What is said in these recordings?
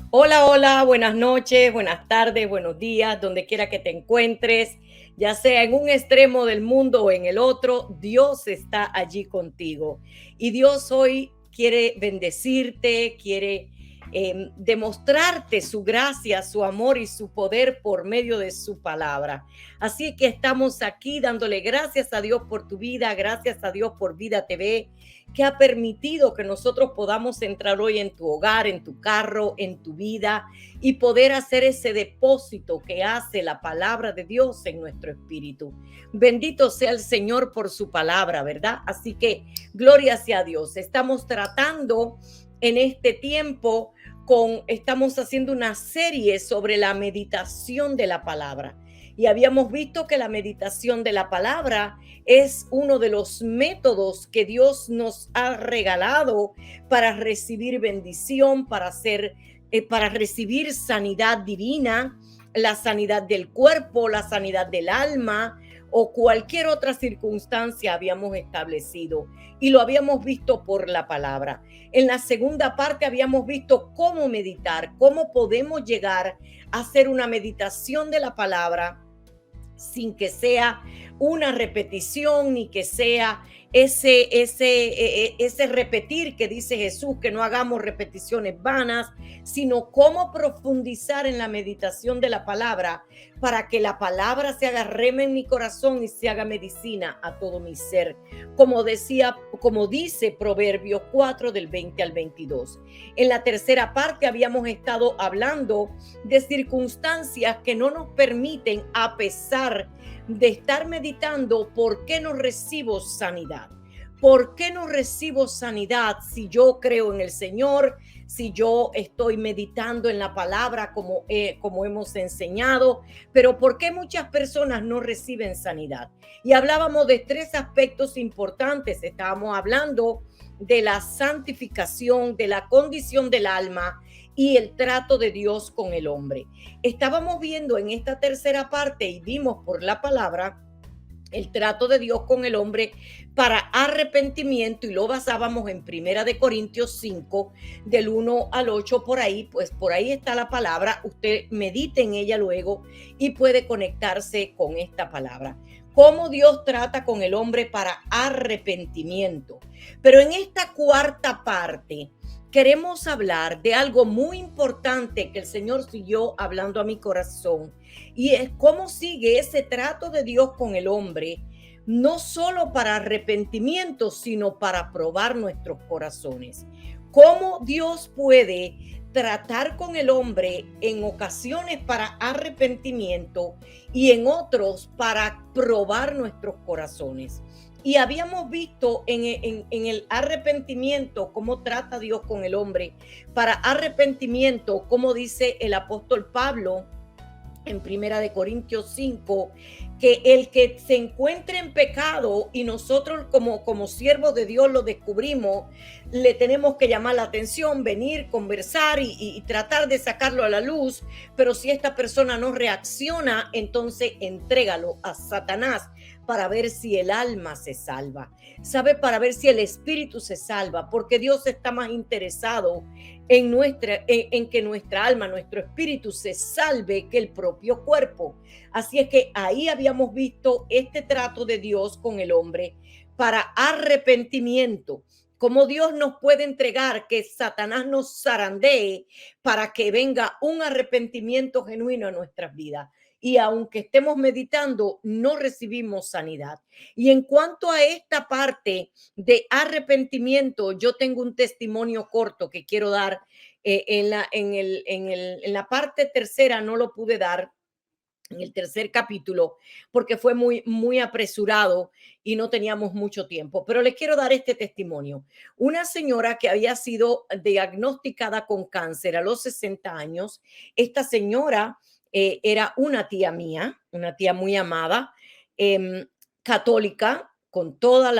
Hola, hola, buenas noches, buenas tardes, buenos días, donde quiera que te encuentres, ya sea en un extremo del mundo o en el otro, Dios está allí contigo. Y Dios hoy quiere bendecirte, quiere demostrarte su gracia, su amor y su poder por medio de su palabra. Así que estamos aquí dándole gracias a Dios por tu vida, gracias a Dios por Vida TV, que ha permitido que nosotros podamos entrar hoy en tu hogar, en tu carro, en tu vida y poder hacer ese depósito que hace la palabra de Dios en nuestro espíritu. Bendito sea el Señor por su palabra, ¿verdad? Así que gloria sea a Dios. Estamos tratando en este tiempo estamos haciendo una serie sobre la meditación de la palabra. Y habíamos visto que la meditación de la palabra es uno de los métodos que Dios nos ha regalado para recibir bendición, para recibir sanidad divina, la sanidad del cuerpo, la sanidad del alma o cualquier otra circunstancia habíamos establecido y lo habíamos visto por la palabra. En la segunda parte habíamos visto cómo meditar, cómo podemos llegar a hacer una meditación de la palabra sin que sea una repetición ni que sea ese repetir que dice Jesús, que no hagamos repeticiones vanas, sino cómo profundizar en la meditación de la palabra para que la palabra se haga rema en mi corazón y se haga medicina a todo mi ser. Como dice Proverbios 4 del 20 al 22. En la tercera parte habíamos estado hablando de circunstancias que no nos permiten, a pesar de estar meditando, ¿por qué no recibo sanidad? ¿Por qué no recibo sanidad si yo creo en el Señor, si yo estoy meditando en la palabra como hemos enseñado? Pero ¿por qué muchas personas no reciben sanidad? Y hablábamos de tres aspectos importantes. Estábamos hablando de la santificación, de la condición del alma y el trato de Dios con el hombre. Estábamos viendo en esta tercera parte y vimos por la palabra el trato de Dios con el hombre para arrepentimiento y lo basábamos en Primera de Corintios 5 del 1 al 8 por ahí, pues por ahí está la palabra, usted medite en ella luego y puede conectarse con esta palabra. Cómo Dios trata con el hombre para arrepentimiento. Pero en esta cuarta parte queremos hablar de algo muy importante que el Señor siguió hablando a mi corazón y es cómo sigue ese trato de Dios con el hombre, no solo para arrepentimiento, sino para probar nuestros corazones. Cómo Dios puede tratar con el hombre en ocasiones para arrepentimiento y en otros para probar nuestros corazones. Y habíamos visto en el arrepentimiento cómo trata Dios con el hombre. Para arrepentimiento, como dice el apóstol Pablo en Primera de Corintios 5, que el que se encuentre en pecado y nosotros como siervos de Dios lo descubrimos, le tenemos que llamar la atención, venir, conversar y tratar de sacarlo a la luz. Pero si esta persona no reacciona, entonces entrégalo a Satanás para ver si el alma se salva, ¿sabe? Para ver si el espíritu se salva, porque Dios está más interesado en que nuestra alma, nuestro espíritu se salve que el propio cuerpo. Así es que ahí habíamos visto este trato de Dios con el hombre para arrepentimiento. Cómo Dios nos puede entregar que Satanás nos zarandee para que venga un arrepentimiento genuino a nuestras vidas. Y aunque estemos meditando, no recibimos sanidad. Y en cuanto a esta parte de arrepentimiento, yo tengo un testimonio corto que quiero dar. En la parte tercera no lo pude dar en el tercer capítulo porque fue muy apresurado y no teníamos mucho tiempo. Pero les quiero dar este testimonio. Una señora que había sido diagnosticada con cáncer a los 60 años, esta señora era una tía mía, una tía muy amada, católica, con todos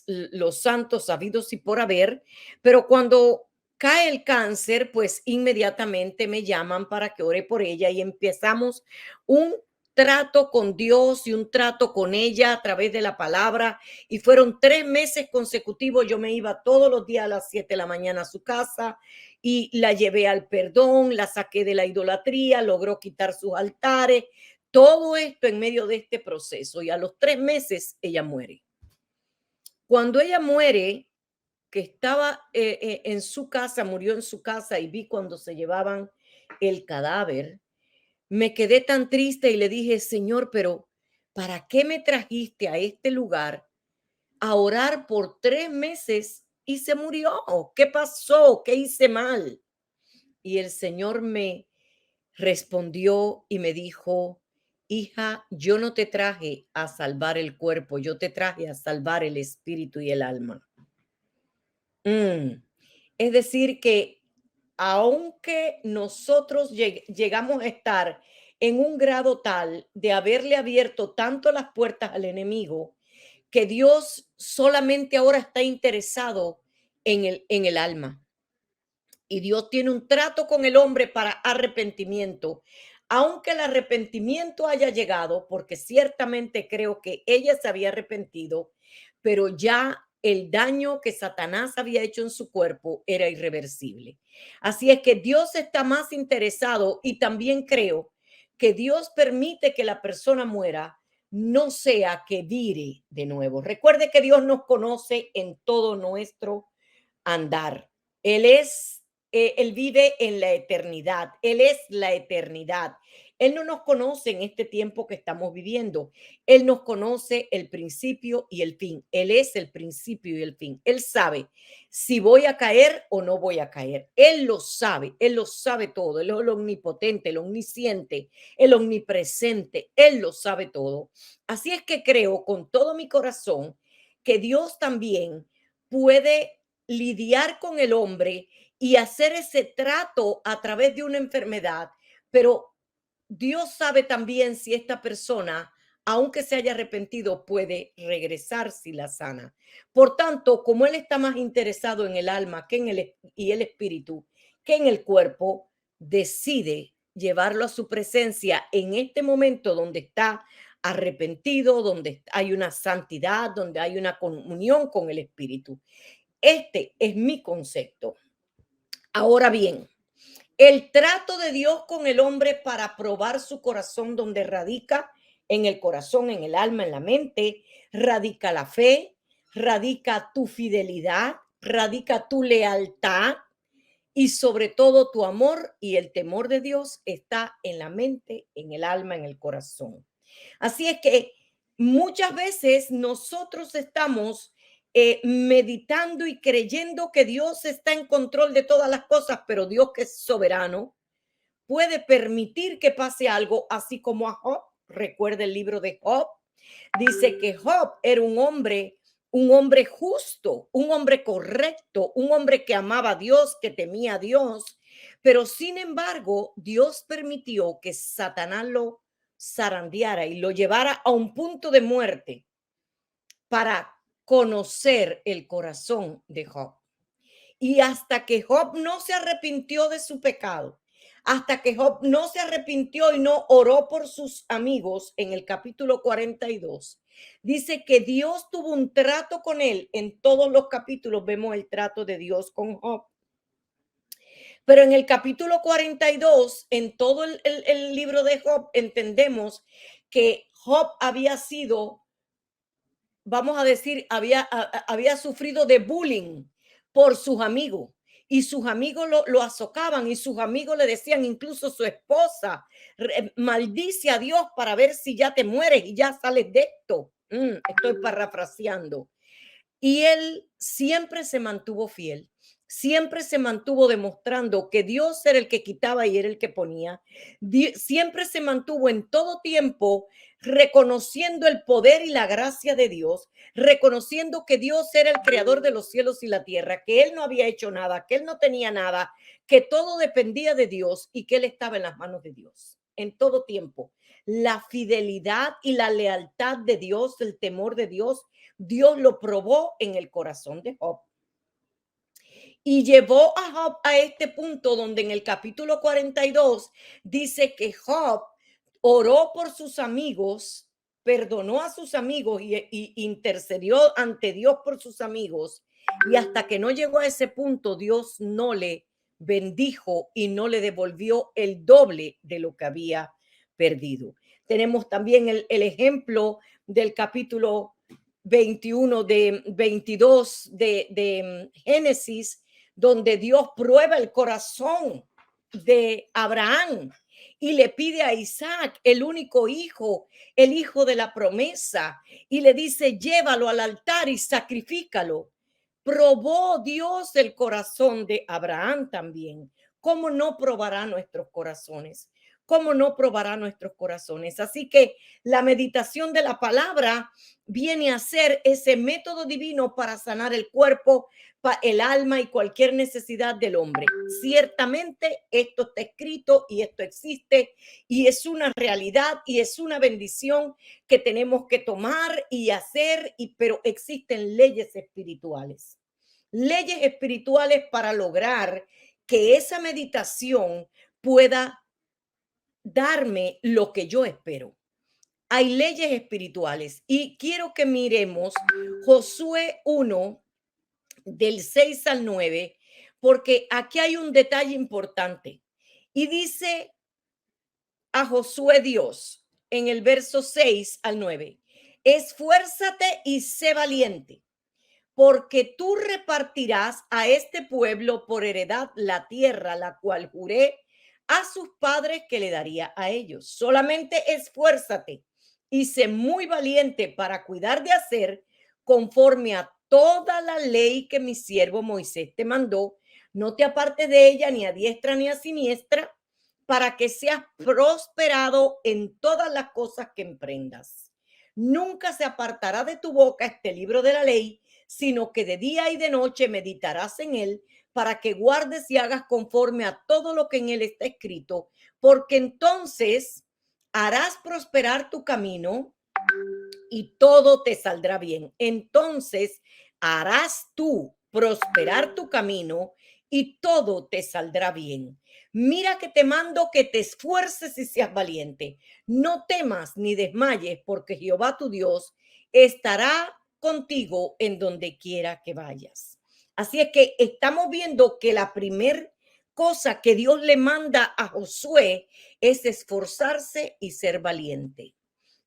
los santos sabidos y por haber, pero cuando cae el cáncer, pues inmediatamente me llaman para que ore por ella y empezamos un trato con Dios y un trato con ella a través de la palabra. Y fueron 3 meses consecutivos. Yo me iba todos los días a las 7 de la mañana a su casa y la llevé al perdón, la saqué de la idolatría, logró quitar sus altares. Todo esto en medio de este proceso. Y a los 3 meses ella muere. Cuando ella muere, que estaba en su casa, murió en su casa y vi cuando se llevaban el cadáver, me quedé tan triste y le dije, Señor, pero ¿para qué me trajiste a este lugar a orar por 3 meses y se murió? ¿Qué pasó? ¿Qué hice mal? Y el Señor me respondió y me dijo, hija, yo no te traje a salvar el cuerpo, yo te traje a salvar el espíritu y el alma. Es decir, que aunque nosotros llegamos a estar en un grado tal de haberle abierto tanto las puertas al enemigo, que Dios solamente ahora está interesado en el alma. Y Dios tiene un trato con el hombre para arrepentimiento. Aunque el arrepentimiento haya llegado, porque ciertamente creo que ella se había arrepentido, pero ya el daño que Satanás había hecho en su cuerpo era irreversible. Así es que Dios está más interesado y también creo que Dios permite que la persona muera, no sea que vire de nuevo. Recuerde que Dios nos conoce en todo nuestro andar. Él es, Él vive en la eternidad. Él es la eternidad. Él no nos conoce en este tiempo que estamos viviendo. Él nos conoce el principio y el fin. Él es el principio y el fin. Él sabe si voy a caer o no voy a caer. Él lo sabe todo. Él es el omnipotente, el omnisciente, el omnipresente. Él lo sabe todo. Así es que creo con todo mi corazón que Dios también puede lidiar con el hombre y hacer ese trato a través de una enfermedad, pero Dios sabe también si esta persona, aunque se haya arrepentido, puede regresar si la sana. Por tanto, como Él está más interesado en el alma que en el espíritu, que en el cuerpo, decide llevarlo a su presencia en este momento donde está arrepentido, donde hay una santidad, donde hay una comunión con el espíritu. Este es mi concepto. Ahora bien, el trato de Dios con el hombre para probar su corazón, donde radica en el corazón, en el alma, en la mente, radica la fe, radica tu fidelidad, radica tu lealtad y sobre todo tu amor y el temor de Dios está en la mente, en el alma, en el corazón. Así es que muchas veces nosotros estamos meditando y creyendo que Dios está en control de todas las cosas, pero Dios, que es soberano, puede permitir que pase algo, así como a Job. Recuerda el libro de Job. Dice que Job era un hombre justo, un hombre correcto, un hombre que amaba a Dios, que temía a Dios, pero sin embargo, Dios permitió que Satanás lo zarandeara y lo llevara a un punto de muerte para conocer el corazón de Job. Y hasta que Job no se arrepintió de su pecado, hasta que Job no se arrepintió y no oró por sus amigos en el capítulo 42, dice que Dios tuvo un trato con él. En todos los capítulos vemos el trato de Dios con Job. Pero en el capítulo 42, en todo el libro de Job, entendemos que Job había sido, vamos a decir, había sufrido de bullying por sus amigos y sus amigos lo azocaban y sus amigos le decían, incluso su esposa, maldice a Dios para ver si ya te mueres y ya sales de esto. Estoy parafraseando. Y él siempre se mantuvo fiel, siempre se mantuvo demostrando que Dios era el que quitaba y era el que ponía. Siempre se mantuvo en todo tiempo reconociendo el poder y la gracia de Dios, reconociendo que Dios era el creador de los cielos y la tierra, que él no había hecho nada, que él no tenía nada, que todo dependía de Dios y que él estaba en las manos de Dios en todo tiempo. La fidelidad y la lealtad de Dios, el temor de Dios, Dios lo probó en el corazón de Job y llevó a Job a este punto donde en el capítulo 42 dice que Job oró por sus amigos, perdonó a sus amigos y intercedió ante Dios por sus amigos. Y hasta que no llegó a ese punto, Dios no le bendijo y no le devolvió el doble de lo que había perdido. Tenemos también el ejemplo del capítulo 21 de 22 de Génesis, donde Dios prueba el corazón de Abraham y le pide a Isaac, el único hijo, el hijo de la promesa, y le dice, llévalo al altar y sacrifícalo. Probó Dios el corazón de Abraham también. ¿Cómo no probará nuestros corazones? ¿Cómo no probará nuestros corazones? Así que la meditación de la palabra viene a ser ese método divino para sanar el cuerpo, el alma y cualquier necesidad del hombre. Ciertamente esto está escrito y esto existe y es una realidad y es una bendición que tenemos que tomar y hacer, pero existen leyes espirituales. Leyes espirituales para lograr que esa meditación pueda darme lo que yo espero. Hay leyes espirituales y quiero que miremos Josué 1 del 6 al 9, porque aquí hay un detalle importante. Y dice a Josué Dios en el verso 6 al 9, esfuérzate y sé valiente, porque tú repartirás a este pueblo por heredad la tierra, la cual juré a sus padres que le daría a ellos. Solamente esfuérzate y sé muy valiente para cuidar de hacer conforme a toda la ley que mi siervo Moisés te mandó. No te apartes de ella ni a diestra ni a siniestra, para que seas prosperado en todas las cosas que emprendas. Nunca se apartará de tu boca este libro de la ley, sino que de día y de noche meditarás en él, para que guardes y hagas conforme a todo lo que en él está escrito, porque entonces harás prosperar tu camino y todo te saldrá bien. Entonces harás tú prosperar tu camino y todo te saldrá bien. Mira que te mando que te esfuerces y seas valiente. No temas ni desmayes, porque Jehová tu Dios estará contigo en donde quiera que vayas. Así es que estamos viendo que la primer cosa que Dios le manda a Josué es esforzarse y ser valiente.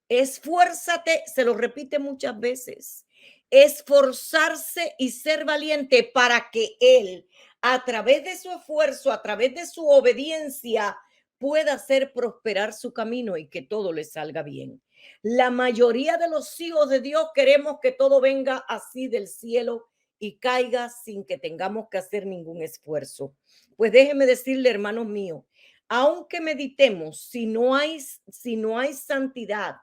Esfuérzate, se lo repite muchas veces, esforzarse y ser valiente para que él, a través de su esfuerzo, a través de su obediencia, pueda hacer prosperar su camino y que todo le salga bien. La mayoría de los hijos de Dios queremos que todo venga así del cielo y caiga sin que tengamos que hacer ningún esfuerzo. Pues déjeme decirle, hermanos míos, aunque meditemos, si no hay santidad,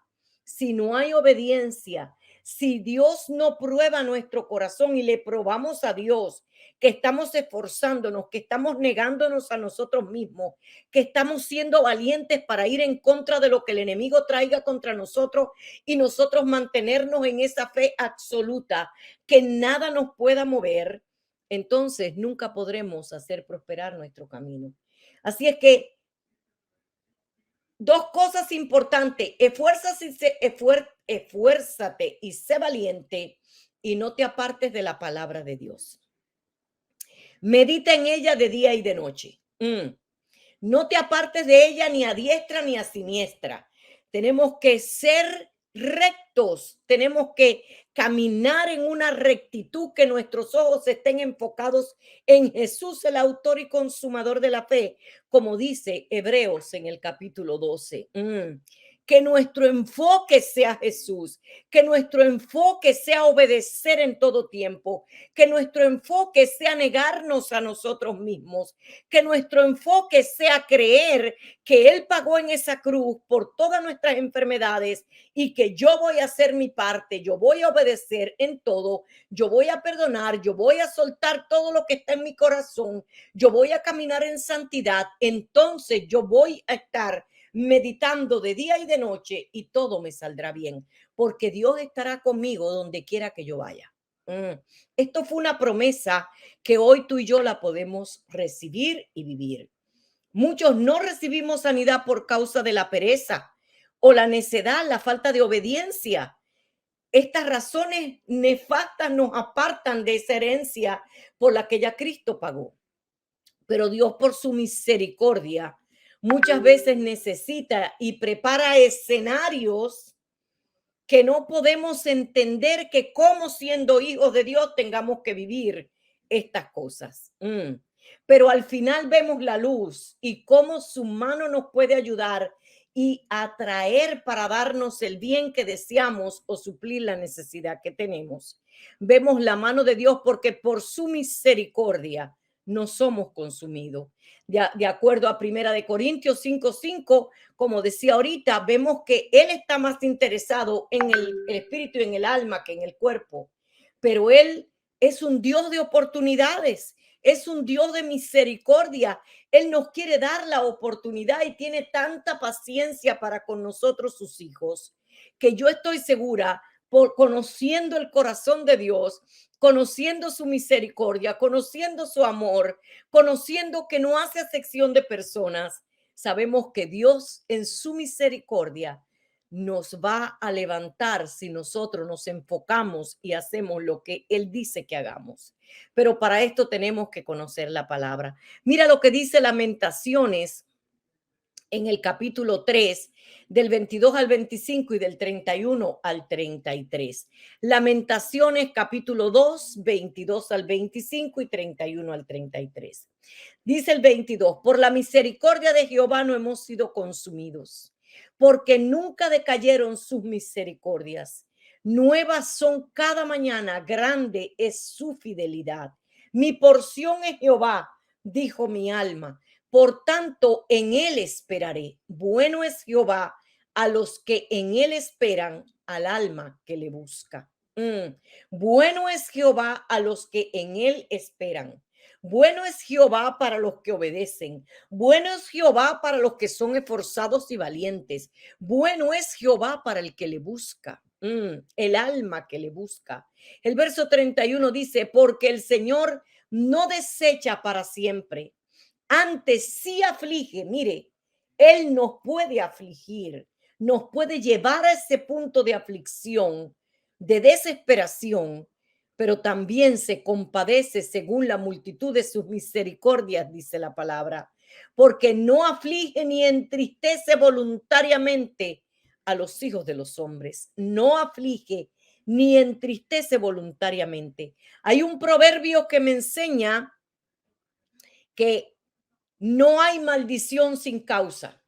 si no hay obediencia, si Dios no prueba nuestro corazón y le probamos a Dios que estamos esforzándonos, que estamos negándonos a nosotros mismos, que estamos siendo valientes para ir en contra de lo que el enemigo traiga contra nosotros y nosotros mantenernos en esa fe absoluta, que nada nos pueda mover, entonces nunca podremos hacer prosperar nuestro camino. Así es que dos cosas importantes, esfuérzate y sé valiente y no te apartes de la palabra de Dios. Medita en ella de día y de noche. No te apartes de ella ni a diestra ni a siniestra. Tenemos que ser rectos, tenemos que caminar en una rectitud, que nuestros ojos estén enfocados en Jesús, el autor y consumador de la fe, como dice Hebreos en el capítulo 12. Que nuestro enfoque sea Jesús, que nuestro enfoque sea obedecer en todo tiempo, que nuestro enfoque sea negarnos a nosotros mismos, que nuestro enfoque sea creer que Él pagó en esa cruz por todas nuestras enfermedades y que yo voy a hacer mi parte, yo voy a obedecer en todo, yo voy a perdonar, yo voy a soltar todo lo que está en mi corazón, yo voy a caminar en santidad, entonces yo voy a estar meditando de día y de noche y todo me saldrá bien, porque Dios estará conmigo donde quiera que yo vaya. Esto fue una promesa que hoy tú y yo la podemos recibir y vivir. Muchos no recibimos sanidad por causa de la pereza, o la necedad, la falta de obediencia. Estas razones nefastas nos apartan de esa herencia por la que ya Cristo pagó. Pero Dios, por su misericordia, muchas veces necesita y prepara escenarios que no podemos entender, que como siendo hijos de Dios tengamos que vivir estas cosas. Pero al final vemos la luz y cómo su mano nos puede ayudar y atraer para darnos el bien que deseamos o suplir la necesidad que tenemos. Vemos la mano de Dios porque por su misericordia no somos consumidos. De acuerdo a Primera de Corintios 5:5, como decía ahorita, vemos que Él está más interesado en el espíritu y en el alma que en el cuerpo. Pero Él es un Dios de oportunidades, es un Dios de misericordia. Él nos quiere dar la oportunidad y tiene tanta paciencia para con nosotros, sus hijos, que yo estoy segura, por conociendo el corazón de Dios, conociendo su misericordia, conociendo su amor, conociendo que no hace acepción de personas, sabemos que Dios en su misericordia nos va a levantar si nosotros nos enfocamos y hacemos lo que Él dice que hagamos. Pero para esto tenemos que conocer la palabra. Mira lo que dice Lamentaciones en el capítulo 3, del 22 al 25 y del 31 al 33. Lamentaciones capítulo 2, 22 al 25 y 31 al 33. Dice el 22, por la misericordia de Jehová no hemos sido consumidos, porque nunca decayeron sus misericordias. Nuevas son cada mañana, grande es su fidelidad. Mi porción es Jehová, dijo mi alma. Por tanto, en él esperaré. Bueno es Jehová a los que en él esperan, al alma que le busca. Bueno es Jehová a los que en él esperan. Bueno es Jehová para los que obedecen. Bueno es Jehová para los que son esforzados y valientes. Bueno es Jehová para el que le busca. El alma que le busca. El verso 31 dice, porque el Señor no desecha para siempre, antes sí aflige. Mire, Él nos puede afligir, nos puede llevar a ese punto de aflicción, de desesperación, pero también se compadece según la multitud de sus misericordias, dice la palabra, porque no aflige ni entristece voluntariamente a los hijos de los hombres, no aflige ni entristece voluntariamente. Hay un proverbio que me enseña que no hay maldición sin causa.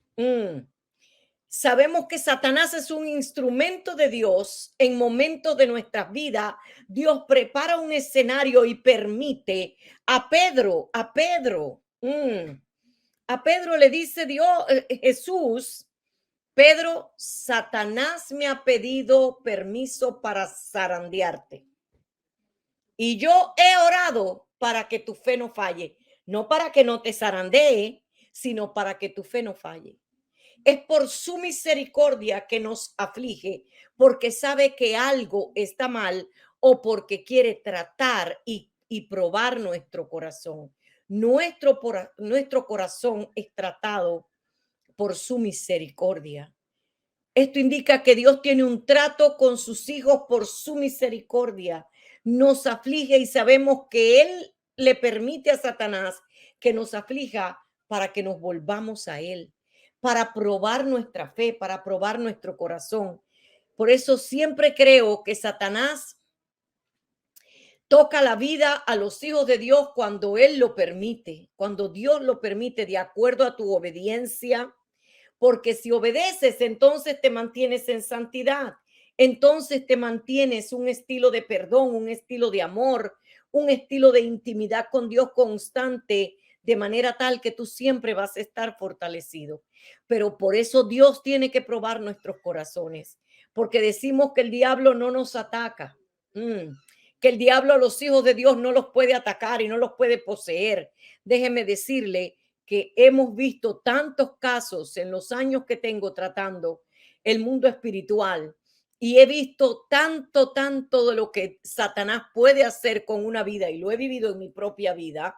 Sabemos que Satanás es un instrumento de Dios en momentos de nuestras vidas. Dios prepara un escenario y permite a Pedro, a Pedro le dice Dios, Jesús, Pedro, Satanás me ha pedido permiso para zarandearte. Y yo he orado para que tu fe no falle, no para que no te zarandee, sino para que tu fe no falle. Es por su misericordia que nos aflige, porque sabe que algo está mal o porque quiere tratar y probar nuestro corazón. Nuestro corazón es tratado por su misericordia. Esto indica que Dios tiene un trato con sus hijos por su misericordia. Nos aflige y sabemos que Él le permite a Satanás que nos aflija para que nos volvamos a Él, para probar nuestra fe, para probar nuestro corazón. Por eso siempre creo que Satanás toca la vida a los hijos de Dios cuando Él lo permite, cuando Dios lo permite de acuerdo a tu obediencia, porque si obedeces, entonces te mantienes en santidad, entonces te mantienes un estilo de perdón, un estilo de amor, un estilo de intimidad con Dios constante, de manera tal que tú siempre vas a estar fortalecido. Pero por eso Dios tiene que probar nuestros corazones, porque decimos que el diablo no nos ataca, que el diablo a los hijos de Dios no los puede atacar y no los puede poseer. Déjeme decirle que hemos visto tantos casos en los años que tengo tratando el mundo espiritual y he visto tanto de lo que Satanás puede hacer con una vida, y lo he vivido en mi propia vida,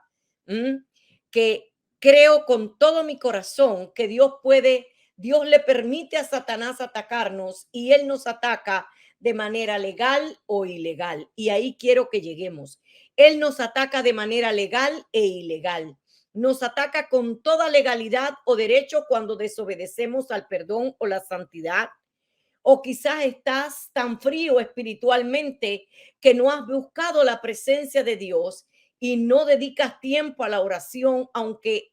que creo con todo mi corazón que Dios puede Dios le permite a Satanás atacarnos y él nos ataca de manera legal o ilegal. Y ahí quiero que lleguemos. Él nos ataca de manera legal e ilegal. Nos ataca con toda legalidad o derecho cuando desobedecemos al perdón o la santidad. O quizás estás tan frío espiritualmente que no has buscado la presencia de Dios y no dedicas tiempo a la oración, aunque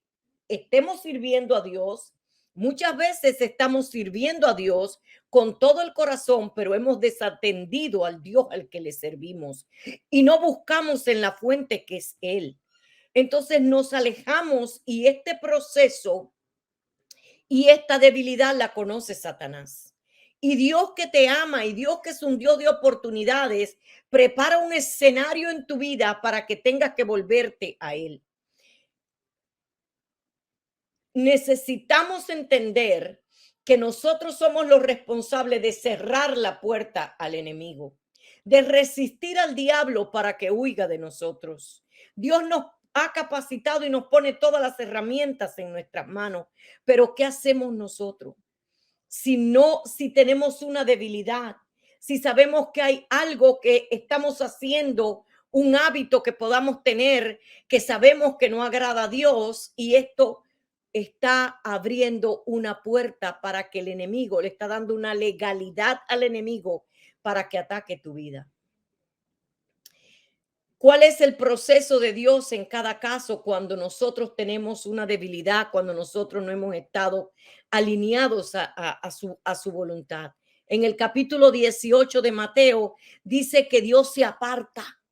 estemos sirviendo a Dios. Muchas veces estamos sirviendo a Dios con todo el corazón, pero hemos desatendido al Dios al que le servimos y no buscamos en la fuente que es Él. Entonces nos alejamos y este proceso y esta debilidad la conoce Satanás. Y Dios que te ama y Dios que es un Dios de oportunidades, prepara un escenario en tu vida para que tengas que volverte a Él. Necesitamos entender que nosotros somos los responsables de cerrar la puerta al enemigo, de resistir al diablo para que huya de nosotros. Dios nos ha capacitado y nos pone todas las herramientas en nuestras manos, pero ¿qué hacemos nosotros? Si tenemos una debilidad, si sabemos que hay algo que estamos haciendo, un hábito que podamos tener, que sabemos que no agrada a Dios y esto está abriendo una puerta para que el enemigo, le está dando una legalidad al enemigo para que ataque tu vida. ¿Cuál es el proceso de Dios en cada caso cuando nosotros tenemos una debilidad, cuando nosotros no hemos estado alineados a su voluntad? En el capítulo 18 de Mateo dice que Dios se aparta,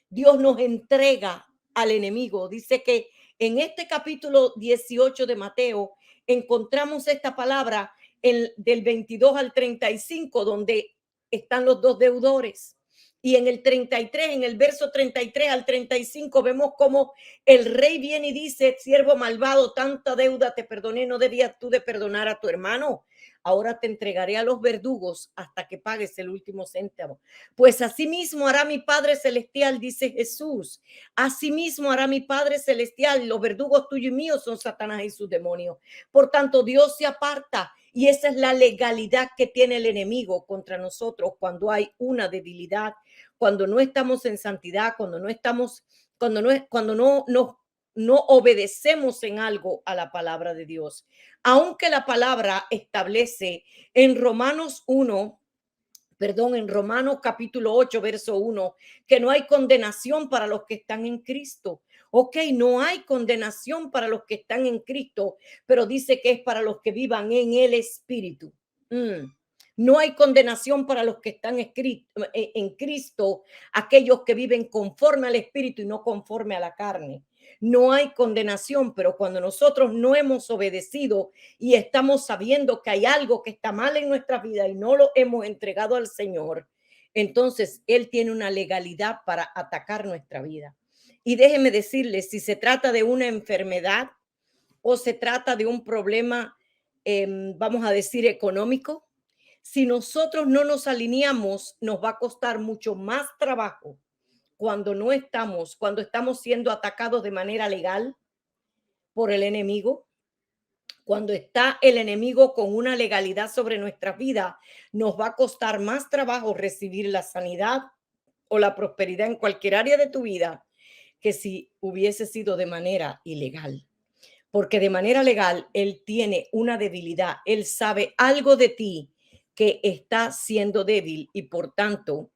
Dios nos entrega al enemigo. Dice que en este capítulo 18 de Mateo encontramos esta palabra del 22 al 35, donde están los dos deudores. Y en el 33, en el verso 33 al 35, vemos cómo el rey viene y dice: siervo malvado, tanta deuda te perdoné, ¿no debías tú de perdonar a tu hermano? Ahora te entregaré a los verdugos hasta que pagues el último céntimo. Pues asimismo hará mi Padre Celestial, dice Jesús. Asimismo hará mi Padre Celestial. Los verdugos tuyos y míos son Satanás y sus demonios. Por tanto, Dios se aparta. Y esa es la legalidad que tiene el enemigo contra nosotros cuando hay una debilidad, cuando no estamos en santidad, cuando no obedecemos en algo a la palabra de Dios. Aunque la palabra establece en en Romanos capítulo 8, verso 1, que no hay condenación para los que están en Cristo. Ok, no hay condenación para los que están en Cristo, pero dice que es para los que vivan en el Espíritu. No hay condenación para los que están en Cristo, aquellos que viven conforme al Espíritu y no conforme a la carne. No hay condenación, pero cuando nosotros no hemos obedecido y estamos sabiendo que hay algo que está mal en nuestra vida y no lo hemos entregado al Señor, entonces Él tiene una legalidad para atacar nuestra vida. Y déjeme decirles, si se trata de una enfermedad o se trata de un problema, vamos a decir, económico, si nosotros no nos alineamos, nos va a costar mucho más trabajo cuando estamos siendo atacados de manera legal por el enemigo, cuando está el enemigo con una legalidad sobre nuestra vida, nos va a costar más trabajo recibir la sanidad o la prosperidad en cualquier área de tu vida que si hubiese sido de manera ilegal. Porque de manera legal él tiene una debilidad, él sabe algo de ti que está siendo débil y por tanto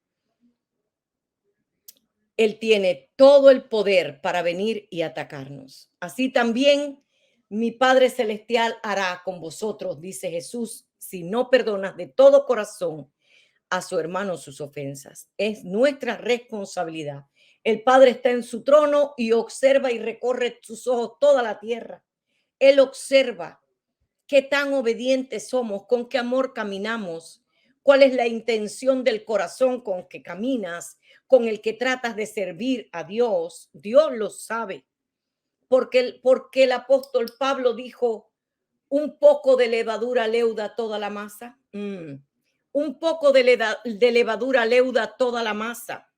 él tiene todo el poder para venir y atacarnos. Así también mi Padre Celestial hará con vosotros, dice Jesús, si no perdonas de todo corazón a su hermano sus ofensas. Es nuestra responsabilidad. El Padre está en su trono y observa y recorre sus ojos toda la tierra. Él observa qué tan obedientes somos, con qué amor caminamos, cuál es la intención del corazón con que caminas, con el que tratas de servir a Dios. Dios lo sabe. Porque el apóstol Pablo dijo, un poco de levadura leuda toda la masa. Un poco de levadura leuda toda la masa.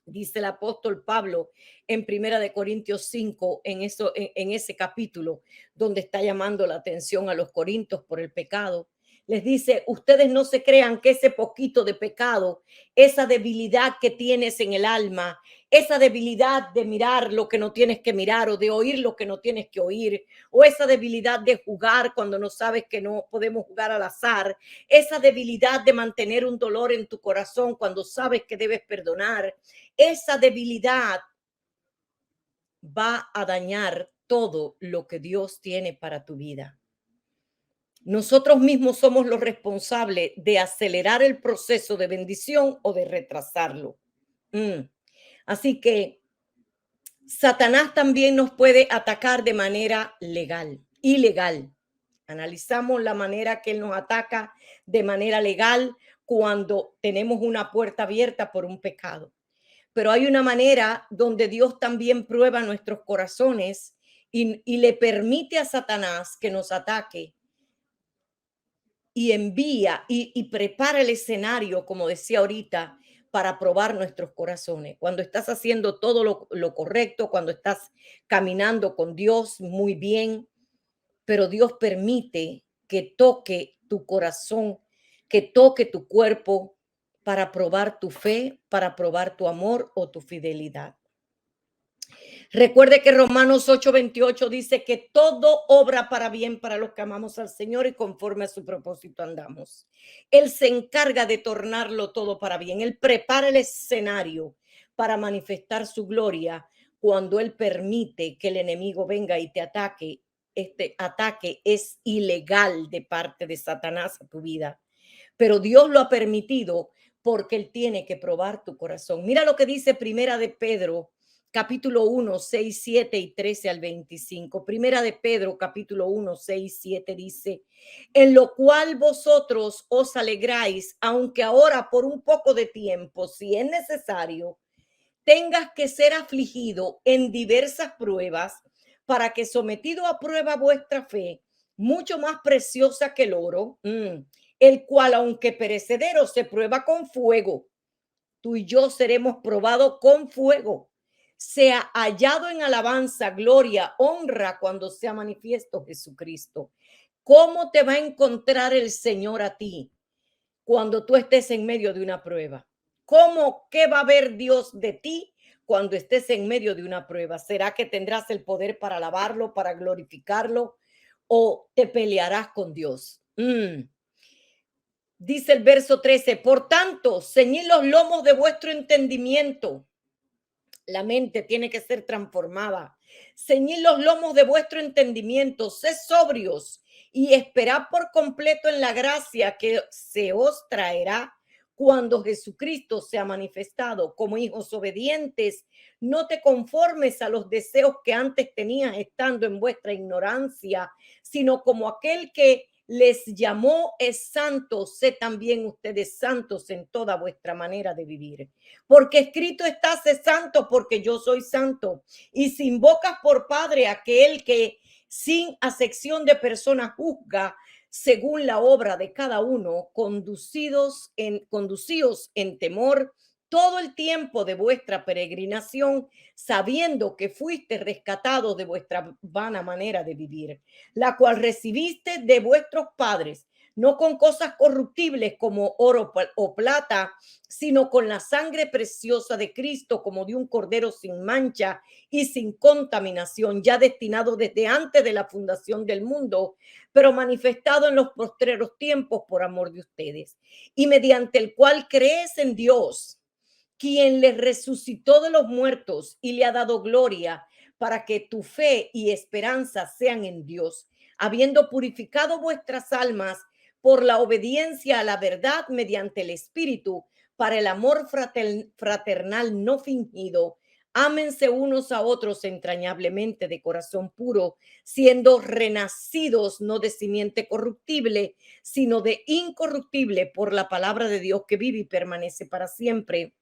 Dice el apóstol Pablo en Primera de Corintios 5, en ese capítulo, donde está llamando la atención a los corintios por el pecado. Les dice, ustedes no se crean que ese poquito de pecado, esa debilidad que tienes en el alma, esa debilidad de mirar lo que no tienes que mirar o de oír lo que no tienes que oír, o esa debilidad de jugar cuando no sabes que no podemos jugar al azar, esa debilidad de mantener un dolor en tu corazón cuando sabes que debes perdonar, esa debilidad va a dañar todo lo que Dios tiene para tu vida. Nosotros mismos somos los responsables de acelerar el proceso de bendición o de retrasarlo. Así que Satanás también nos puede atacar de manera ilegal. Analizamos la manera que él nos ataca de manera legal cuando tenemos una puerta abierta por un pecado. Pero hay una manera donde Dios también prueba nuestros corazones y le permite a Satanás que nos ataque y envía y prepara el escenario, como decía ahorita, para probar nuestros corazones. Cuando estás haciendo todo lo correcto, cuando estás caminando con Dios muy bien, pero Dios permite que toque tu corazón, que toque tu cuerpo para probar tu fe, para probar tu amor o tu fidelidad. Recuerde que Romanos 8:28 dice que todo obra para bien para los que amamos al Señor y conforme a su propósito andamos. Él se encarga de tornarlo todo para bien. Él prepara el escenario para manifestar su gloria cuando Él permite que el enemigo venga y te ataque. Este ataque es ilegal de parte de Satanás a tu vida, pero Dios lo ha permitido porque Él tiene que probar tu corazón. Mira lo que dice Primera de Pedro, capítulo 1, 6, 7 y 13 al 25. Primera de Pedro, capítulo 1, 6, 7 dice, en lo cual vosotros os alegráis, aunque ahora por un poco de tiempo, si es necesario, tengas que ser afligido en diversas pruebas, para que sometido a prueba vuestra fe, mucho más preciosa que el oro, el cual, aunque perecedero, se prueba con fuego. Tú y yo seremos probados con fuego. Sea hallado en alabanza, gloria, honra cuando sea manifiesto Jesucristo. ¿Cómo te va a encontrar el Señor a ti cuando tú estés en medio de una prueba? ¿Qué va a ver Dios de ti cuando estés en medio de una prueba? ¿Será que tendrás el poder para alabarlo, para glorificarlo, o te pelearás con Dios? Dice el verso 13, por tanto, ceñid los lomos de vuestro entendimiento. La mente tiene que ser transformada. Ceñid los lomos de vuestro entendimiento, sed sobrios y esperad por completo en la gracia que se os traerá cuando Jesucristo sea manifestado. Como hijos obedientes, no te conformes a los deseos que antes tenías estando en vuestra ignorancia, sino como aquel que les llamó es santo, sé también ustedes santos en toda vuestra manera de vivir. Porque escrito está, sé santo porque yo soy santo. Y si invocas por Padre aquel que sin acepción de personas juzga según la obra de cada uno, conducíos en temor todo el tiempo de vuestra peregrinación, sabiendo que fuiste rescatados de vuestra vana manera de vivir, la cual recibiste de vuestros padres, no con cosas corruptibles como oro o plata, sino con la sangre preciosa de Cristo, como de un cordero sin mancha y sin contaminación, ya destinado desde antes de la fundación del mundo, pero manifestado en los postreros tiempos por amor de ustedes, y mediante el cual crees en Dios, quien le resucitó de los muertos y le ha dado gloria, para que tu fe y esperanza sean en Dios, habiendo purificado vuestras almas por la obediencia a la verdad mediante el Espíritu, para el amor fraternal no fingido. Ámense unos a otros entrañablemente de corazón puro, siendo renacidos no de simiente corruptible, sino de incorruptible por la palabra de Dios que vive y permanece para siempre.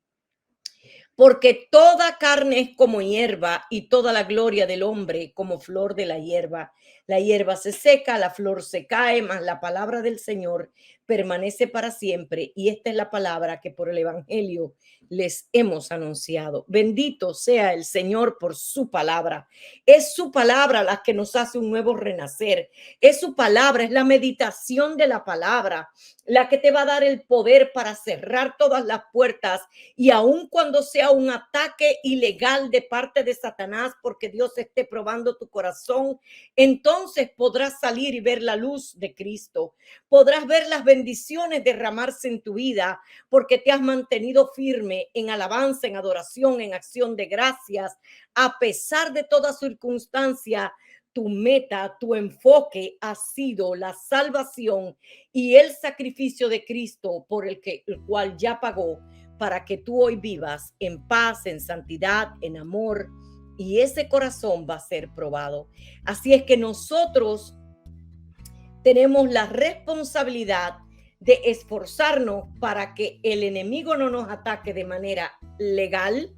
Porque toda carne es como hierba y toda la gloria del hombre como flor de la hierba. La hierba se seca, la flor se cae, mas la palabra del Señor permanece para siempre, y esta es la palabra que por el Evangelio les hemos anunciado. Bendito sea el Señor por su palabra. Es su palabra la que nos hace un nuevo renacer. Es su palabra, es la meditación de la palabra, la que te va a dar el poder para cerrar todas las puertas, y aun cuando sea un ataque ilegal de parte de Satanás, porque Dios esté probando tu corazón, entonces podrás salir y ver la luz de Cristo. Podrás ver las bendiciones derramarse en tu vida, porque te has mantenido firme en alabanza, en adoración, en acción de gracias, a pesar de toda circunstancia. Tu meta, tu enfoque ha sido la salvación y el sacrificio de Cristo por el cual ya pagó, para que tú hoy vivas en paz, en santidad, en amor, y ese corazón va a ser probado. Así es que nosotros tenemos la responsabilidad de esforzarnos para que el enemigo no nos ataque de manera legal,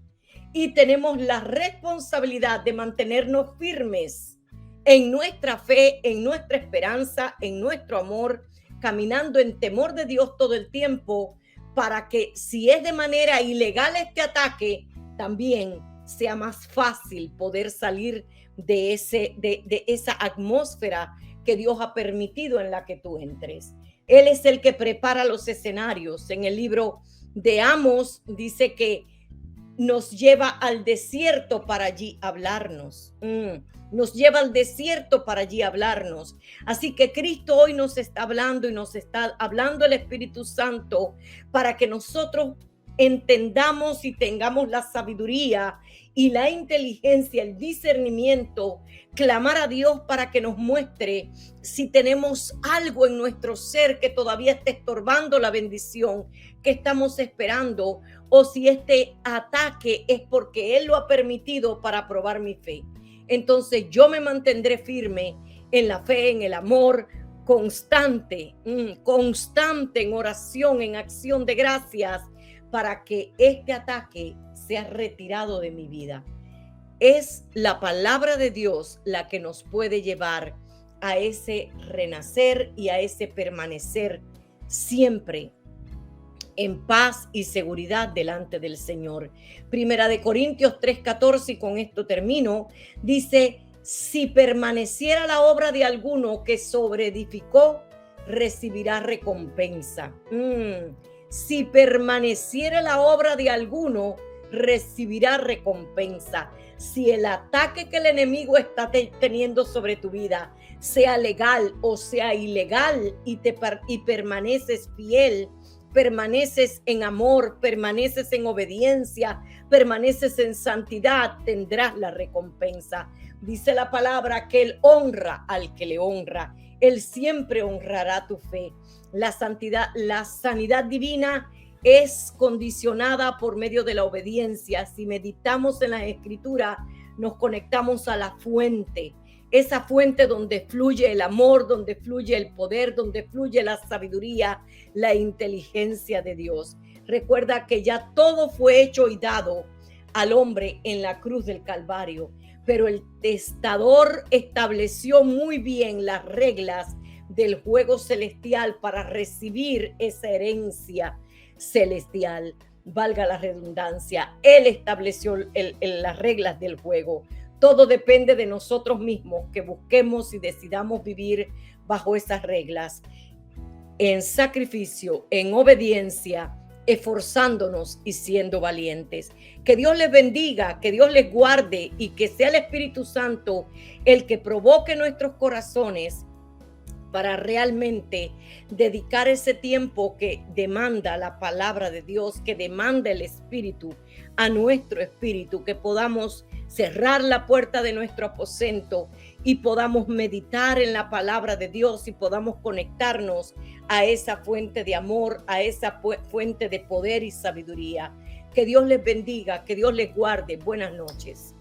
y tenemos la responsabilidad de mantenernos firmes en nuestra fe, en nuestra esperanza, en nuestro amor, caminando en temor de Dios todo el tiempo, para que si es de manera ilegal este ataque, también sea más fácil poder salir de esa atmósfera que Dios ha permitido en la que tú entres. Él es el que prepara los escenarios. En el libro de Amos dice que nos lleva al desierto para allí hablarnos. Nos lleva al desierto para allí hablarnos. Así que Cristo hoy nos está hablando, y nos está hablando el Espíritu Santo, para que nosotros entendamos y tengamos la sabiduría y la inteligencia, el discernimiento, clamar a Dios para que nos muestre si tenemos algo en nuestro ser que todavía está estorbando la bendición que estamos esperando, o si este ataque es porque Él lo ha permitido para probar mi fe. Entonces yo me mantendré firme en la fe, en el amor, constante en oración, en acción de gracias, para que este ataque sea retirado de mi vida. Es la palabra de Dios la que nos puede llevar a ese renacer y a ese permanecer siempre en paz y seguridad delante del Señor. Primera de Corintios 3:14, y con esto termino, dice: si permaneciera la obra de alguno que sobreedificó, recibirá recompensa. Si permaneciera la obra de alguno, recibirá recompensa. Si el ataque que el enemigo está teniendo sobre tu vida, sea legal o sea ilegal, y permaneces fiel, permaneces en amor, permaneces en obediencia, permaneces en santidad, tendrás la recompensa. Dice la palabra que Él honra al que le honra. Él siempre honrará tu fe. La santidad, la sanidad divina es condicionada por medio de la obediencia. Si meditamos en las Escrituras, nos conectamos a la fuente. Esa fuente donde fluye el amor, donde fluye el poder, donde fluye la sabiduría, la inteligencia de Dios. Recuerda que ya todo fue hecho y dado al hombre en la cruz del Calvario, pero el testador estableció muy bien las reglas del juego celestial para recibir esa herencia celestial. Valga la redundancia, Él estableció las reglas del juego. Todo depende de nosotros mismos, que busquemos y decidamos vivir bajo esas reglas, en sacrificio, en obediencia, esforzándonos y siendo valientes. Que Dios les bendiga, que Dios les guarde, y que sea el Espíritu Santo el que provoque nuestros corazones para realmente dedicar ese tiempo que demanda la palabra de Dios, que demanda el Espíritu, a nuestro espíritu, que podamos cerrar la puerta de nuestro aposento y podamos meditar en la palabra de Dios, y podamos conectarnos a esa fuente de amor, a esa fuente de poder y sabiduría. Que Dios les bendiga, que Dios les guarde. Buenas noches.